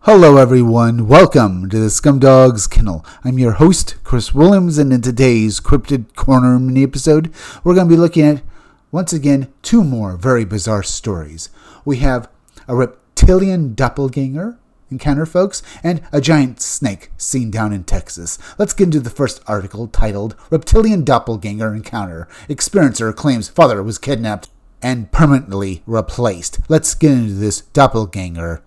Hello everyone, welcome to the Scumdogs Kennel. I'm your host, Chris Williams, and in today's Cryptid Corner mini episode, we're going to be looking at, once again, two more very bizarre stories. We have a reptilian doppelganger encounter, folks, and a giant snake seen down in Texas. Let's get into the first article titled, Reptilian Doppelganger Encounter. Experiencer claims father was kidnapped and permanently replaced. Let's get into this doppelganger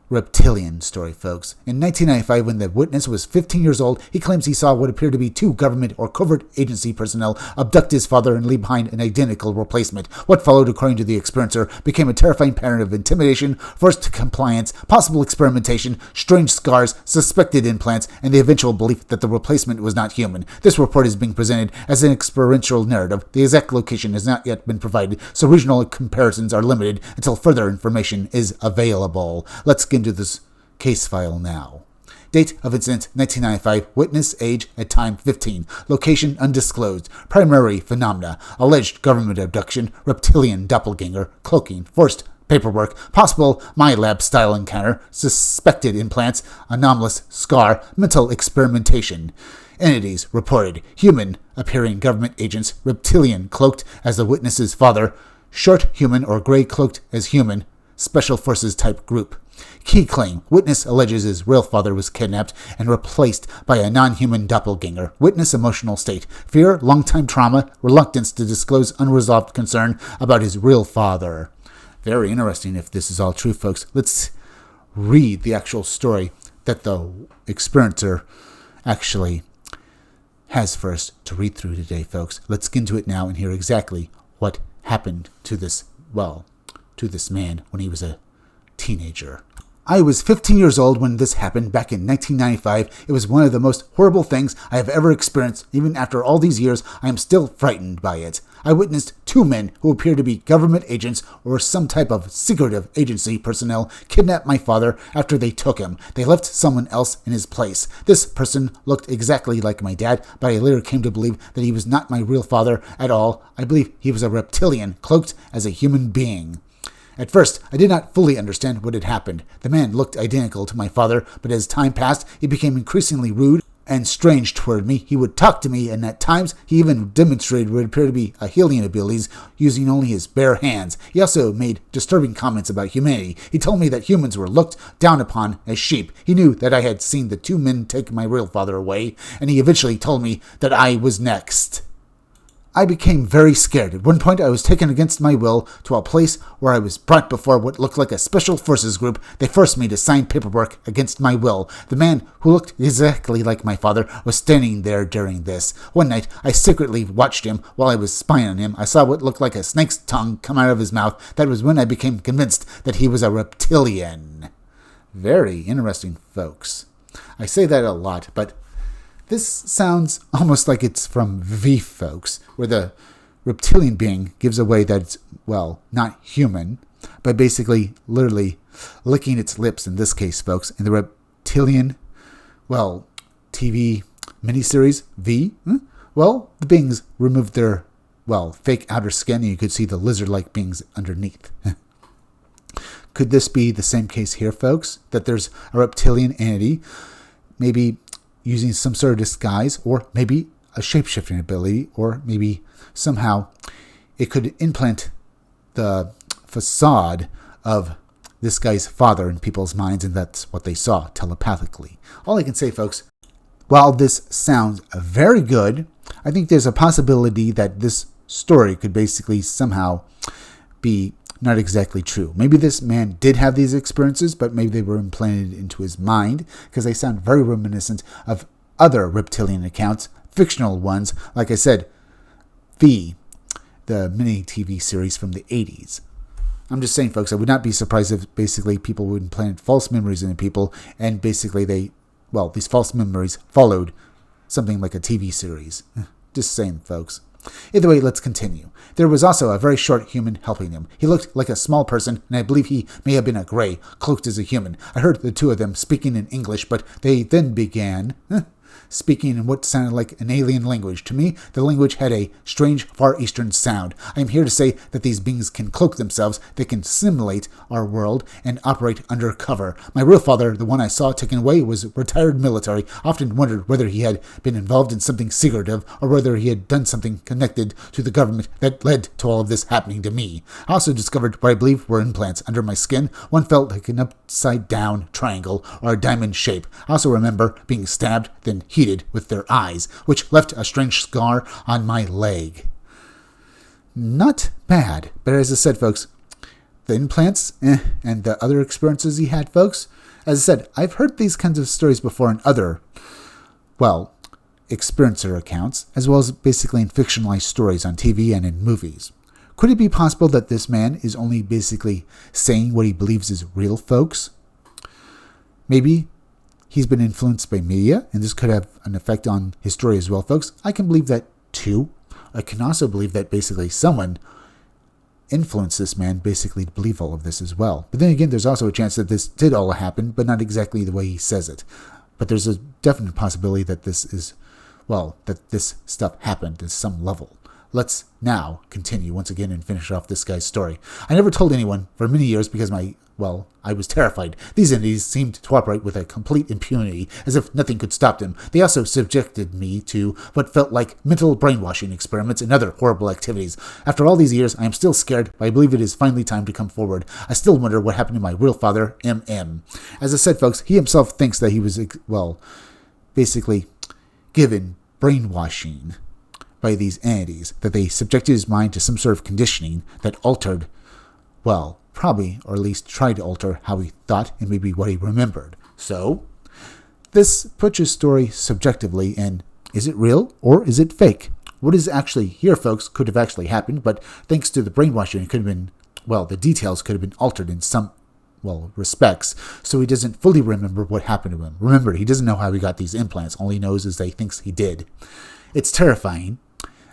reptilian story, folks. In 1995, when the witness was 15 years old, he claims he saw what appeared to be two government or covert agency personnel abduct his father and leave behind an identical replacement. What followed, according to the experiencer, became a terrifying pattern of intimidation, forced compliance, possible experimentation, strange scars, suspected implants, and the eventual belief that the replacement was not human. This report is being presented as an experiential narrative. The exact location has not yet been provided, so regional comparisons are limited until further information is available. Let's get into this case file now. Date of incident 1995. Witness age at time 15. Location undisclosed. Primary phenomena: alleged government abduction, reptilian doppelganger, cloaking, forced paperwork, possible MyLab style encounter, suspected implants, anomalous scar, mental experimentation. Entities reported: human appearing government agents, reptilian cloaked as the witness's father, short human or gray cloaked as human, special forces type group. Key claim: witness alleges his real father was kidnapped and replaced by a non-human doppelganger. Witness emotional state: fear, long-time trauma, reluctance to disclose unresolved concern about his real father. Very interesting if this is all true, folks. Let's read the actual story that the experiencer actually has for us to read through today, folks. Let's get into it now and hear exactly what happened to this man when he was a teenager. I was 15 years old when this happened back in 1995. It was one of the most horrible things I have ever experienced. Even after all these years, I am still frightened by it. I witnessed two men who appeared to be government agents or some type of secretive agency personnel kidnap my father after they took him. They left someone else in his place. This person looked exactly like my dad, but I later came to believe that he was not my real father at all. I believe he was a reptilian, cloaked as a human being. At first, I did not fully understand what had happened. The man looked identical to my father, but as time passed, he became increasingly rude and strange toward me. He would talk to me, and at times, he even demonstrated what appeared to be a healing abilities, using only his bare hands. He also made disturbing comments about humanity. He told me that humans were looked down upon as sheep. He knew that I had seen the two men take my real father away, and he eventually told me that I was next. I became very scared. At one point, I was taken against my will to a place where I was brought before what looked like a special forces group. They forced me to sign paperwork against my will. The man who looked exactly like my father was standing there during this. One night, I secretly watched him while I was spying on him. I saw what looked like a snake's tongue come out of his mouth. That was when I became convinced that he was a reptilian. Very interesting, folks. I say that a lot, but this sounds almost like it's from V, folks, where the reptilian being gives away that it's, well, not human, by basically literally licking its lips in this case, folks. And the reptilian, well, TV miniseries V, well, the beings removed their, well, fake outer skin, and you could see the lizard-like beings underneath. Could this be the same case here, folks? That there's a reptilian entity, maybe using some sort of disguise, or maybe a shape-shifting ability, or maybe somehow it could implant the facade of this guy's father in people's minds, and that's what they saw telepathically. All I can say, folks, while this sounds very good, I think there's a possibility that this story could basically somehow be not exactly true. Maybe this man did have these experiences, but maybe they were implanted into his mind, because they sound very reminiscent of other reptilian accounts, fictional ones, like I said, the mini TV series from the 80s. I'm just saying, folks, I would not be surprised if basically people would implant false memories into people, and basically these false memories followed something like a TV series. Just saying, folks. Either way, let's continue. There was also a very short human helping him. He looked like a small person, and I believe he may have been a gray, cloaked as a human. I heard the two of them speaking in English, but they then began speaking in what sounded like an alien language. To me, the language had a strange Far Eastern sound. I am here to say that these beings can cloak themselves, they can simulate our world, and operate undercover. My real father, the one I saw taken away, was retired military. Often wondered whether he had been involved in something secretive, or whether he had done something connected to the government that led to all of this happening to me. I also discovered what I believe were implants under my skin. One felt like an upside-down triangle or a diamond shape. I also remember being stabbed, then heated with their eyes, which left a strange scar on my leg. Not bad, but as I said, folks, the implants, and the other experiences he had, folks, as I said, I've heard these kinds of stories before in other, experiencer accounts, as well as basically in fictionalized stories on TV and in movies. Could it be possible that this man is only basically saying what he believes is real, folks? Maybe he's been influenced by media, and this could have an effect on his story as well, folks. I can believe that too. I can also believe that basically someone influenced this man basically to believe all of this as well. But then again, there's also a chance that this did all happen, but not exactly the way he says it. But there's a definite possibility that this stuff happened at some level. Let's now continue once again and finish off this guy's story. I never told anyone for many years because I was terrified. These entities seemed to operate with a complete impunity, as if nothing could stop them. They also subjected me to what felt like mental brainwashing experiments and other horrible activities. After all these years, I am still scared, but I believe it is finally time to come forward. I still wonder what happened to my real father, M.M. As I said, folks, he himself thinks that he was, basically given brainwashing by these entities, that they subjected his mind to some sort of conditioning that altered, probably, or at least tried to alter how he thought and maybe what he remembered. So, this puts his story subjectively in, is it real or is it fake? What is actually here, folks, could have actually happened, but thanks to the brainwashing, it could have been, the details could have been altered in some, respects, so he doesn't fully remember what happened to him. Remember, he doesn't know how he got these implants. All he knows is that he thinks he did. It's terrifying.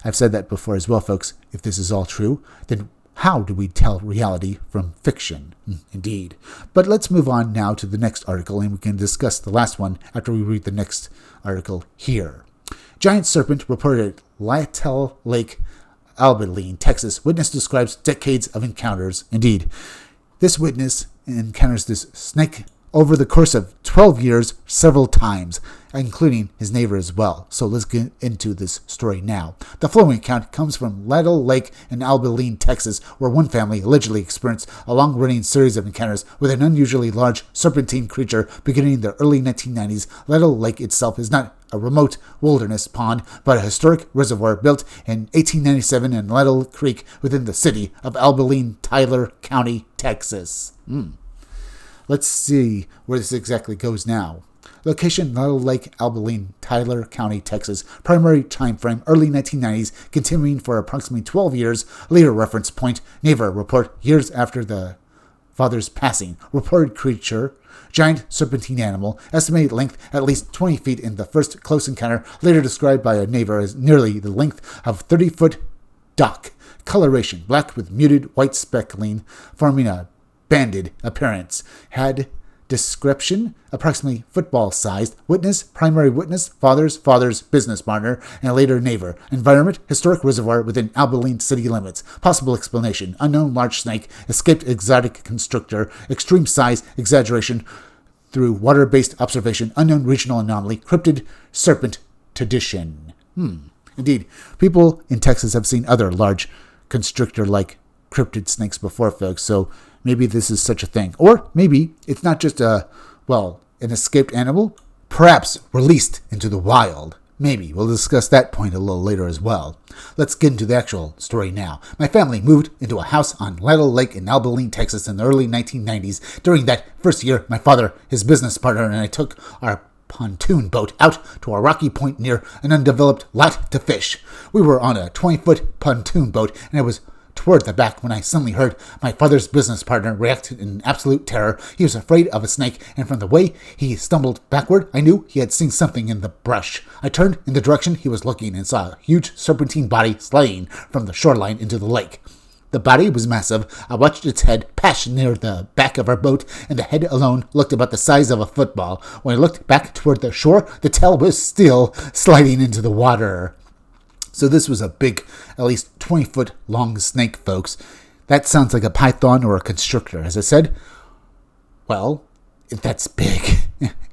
I've said that before as well, folks. If this is all true, then how do we tell reality from fiction? Indeed. But let's move on now to the next article, and we can discuss the last one after we read the next article here. Giant serpent reported at Lytle Lake, Abilene, Texas. Witness describes decades of encounters. Indeed. This witness encounters this snake over the course of 12 years several times, including his neighbor as well. So let's get into this story now. The following account comes from Lytle Lake in Abilene, Texas, where one family allegedly experienced a long-running series of encounters with an unusually large serpentine creature beginning in the early 1990s. Lytle Lake itself is not a remote wilderness pond, but a historic reservoir built in 1897 in Lytle Creek within the city of Abilene, Tyler County, Texas. Let's see where this exactly goes now. Location, Lytle Lake, Abilene, Tyler County, Texas. Primary time frame, early 1990s, continuing for approximately 12 years. Later reference point, neighbor report, years after the father's passing. Reported creature, giant serpentine animal, estimated length at least 20 feet in the first close encounter, later described by a neighbor as nearly the length of 30-foot duck. Coloration, black with muted white speckling, forming a banded appearance. Had description, approximately football-sized. Witness, primary witness, father's business partner, and a later neighbor. Environment, historic reservoir within Abilene city limits. Possible explanation, unknown large snake, escaped exotic constrictor, extreme size, exaggeration through water-based observation, unknown regional anomaly, cryptid serpent tradition. Indeed, people in Texas have seen other large constrictor-like cryptid snakes before, folks, so maybe this is such a thing. Or maybe it's not just an escaped animal, perhaps released into the wild. Maybe. We'll discuss that point a little later as well. Let's get into the actual story now. My family moved into a house on Lytle Lake in Abilene, Texas in the early 1990s. During that first year, my father, his business partner, and I took our pontoon boat out to a rocky point near an undeveloped lot to fish. We were on a 20-foot pontoon boat, and I was toward the back when I suddenly heard my father's business partner react in absolute terror. He was afraid of a snake, and from the way he stumbled backward, I knew he had seen something in the brush. I turned in the direction he was looking and saw a huge serpentine body sliding from the shoreline into the lake. The body was massive. I watched its head pass near the back of our boat, and the head alone looked about the size of a football. When I looked back toward the shore, the tail was still sliding into the water. So this was a big, at least 20-foot long snake, folks. That sounds like a python or a constrictor. As I said, well, if that's big.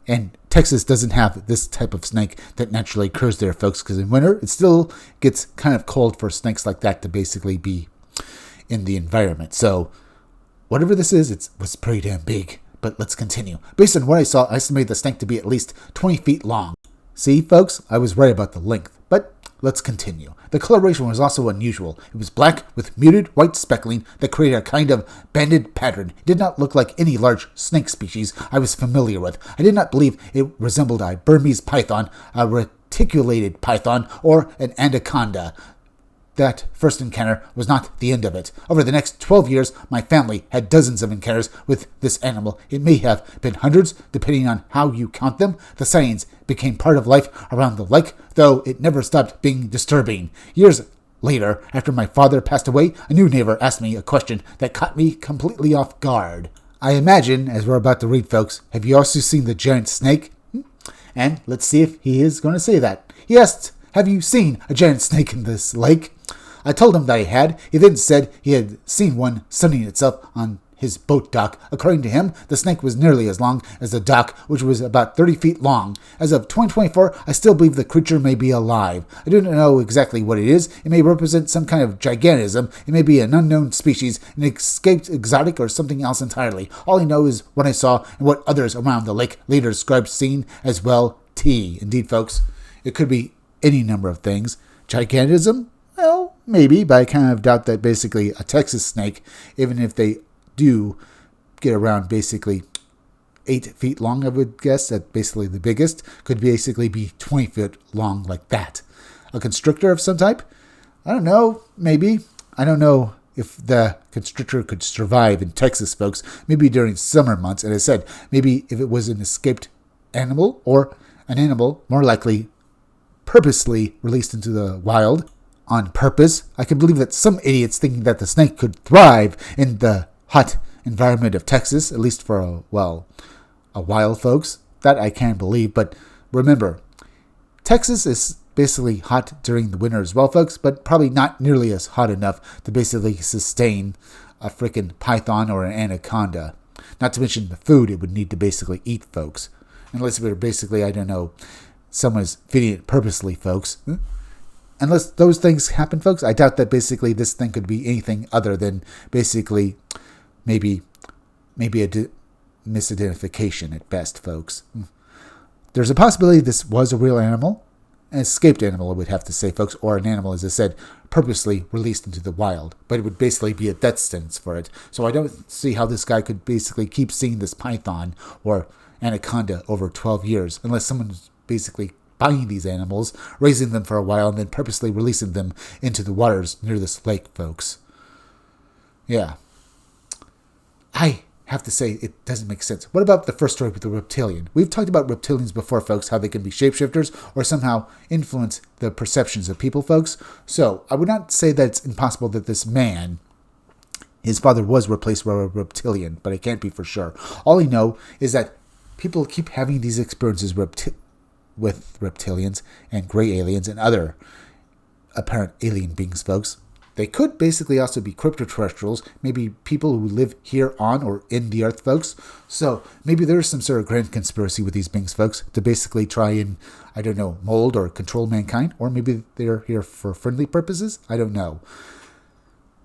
And Texas doesn't have this type of snake that naturally occurs there, folks, because in winter, it still gets kind of cold for snakes like that to basically be in the environment. So whatever this is, it was pretty damn big. But let's continue. Based on what I saw, I estimated the snake to be at least 20 feet long. See, folks, I was right about the length. But let's continue. The coloration was also unusual. It was black with muted white speckling that created a kind of banded pattern. It did not look like any large snake species I was familiar with. I did not believe it resembled a Burmese python, a reticulated python, or an anaconda. That first encounter was not the end of it. Over the next 12 years, my family had dozens of encounters with this animal. It may have been hundreds, depending on how you count them. The sightings became part of life around the lake, though it never stopped being disturbing. Years later, after my father passed away, a new neighbor asked me a question that caught me completely off guard. I imagine, as we're about to read, folks, have you also seen the giant snake? And let's see if he is going to say that. He asked, have you seen a giant snake in this lake? I told him that I had. He then said he had seen one sunning itself on his boat dock. According to him, the snake was nearly as long as the dock, which was about 30 feet long. As of 2024, I still believe the creature may be alive. I do not know exactly what it is. It may represent some kind of gigantism. It may be an unknown species, an escaped exotic, or something else entirely. All I know is what I saw and what others around the lake later described seeing as well. Indeed, folks, it could be any number of things. Gigantism? Well, maybe, but I kind of doubt that basically a Texas snake, even if they do get around basically 8 feet long, I would guess, that basically the biggest, could basically be 20 feet long like that. A constrictor of some type? I don't know, maybe. I don't know if the constrictor could survive in Texas, folks, maybe during summer months. And I said, maybe if it was an escaped animal or an animal more likely purposely released into the wild. On purpose. I can believe that some idiots thinking that the snake could thrive in the hot environment of Texas, at least for a while, folks. That I can't believe. But remember, Texas is basically hot during the winter as well, folks, but probably not nearly as hot enough to basically sustain a freaking python or an anaconda. Not to mention the food it would need to basically eat, folks. Unless it were basically, I don't know, someone's feeding it purposely, folks. Unless those things happen, folks, I doubt that basically this thing could be anything other than basically maybe a misidentification at best, folks. There's a possibility this was a real animal, an escaped animal, I would have to say, folks, or an animal, as I said, purposely released into the wild. But it would basically be a death sentence for it. So I don't see how this guy could basically keep seeing this python or anaconda over 12 years, unless someone's basically buying these animals, raising them for a while, and then purposely releasing them into the waters near this lake, folks. Yeah. I have to say, it doesn't make sense. What about the first story with the reptilian? We've talked about reptilians before, folks, how they can be shapeshifters or somehow influence the perceptions of people, folks. So, I would not say that it's impossible that this man, his father was replaced by a reptilian, but I can't be for sure. All I know is that people keep having these experiences with reptilians and gray aliens and other apparent alien beings, folks. They could basically also be cryptoterrestrials, maybe people who live here on or in the earth, folks. So maybe there's some sort of grand conspiracy with these beings, folks, to basically try and, I don't know, mold or control mankind. Or maybe they're here for friendly purposes. I don't know.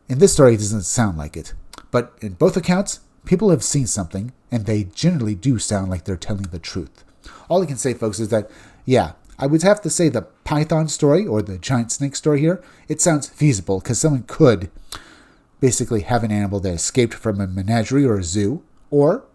In this story, it doesn't sound like it. But in both accounts, people have seen something, and they generally do sound like they're telling the truth. All I can say, folks, is that, yeah, I would have to say the python story or the giant snake story here, it sounds feasible because someone could basically have an animal that escaped from a menagerie or a zoo, or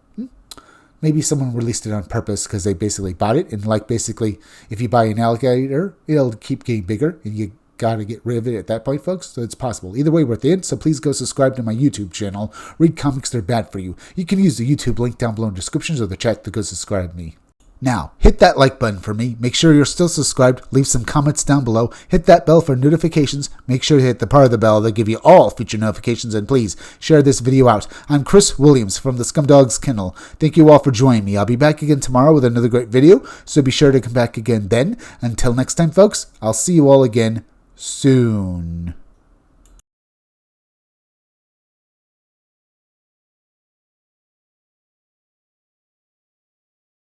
maybe someone released it on purpose because they basically bought it. And like basically, if you buy an alligator, it'll keep getting bigger and you got to get rid of it at that point, folks. So it's possible. Either way, we're at the end. So please go subscribe to my YouTube channel. Read comics, they're bad for you. You can use the YouTube link down below in the descriptions or the chat to go subscribe to me. Now, hit that like button for me. Make sure you're still subscribed. Leave some comments down below. Hit that bell for notifications. Make sure to hit the part of the bell that give you all future notifications. And please, share this video out. I'm Chris Williams from the Scumdogs Kennel. Thank you all for joining me. I'll be back again tomorrow with another great video, so be sure to come back again then. Until next time, folks, I'll see you all again soon.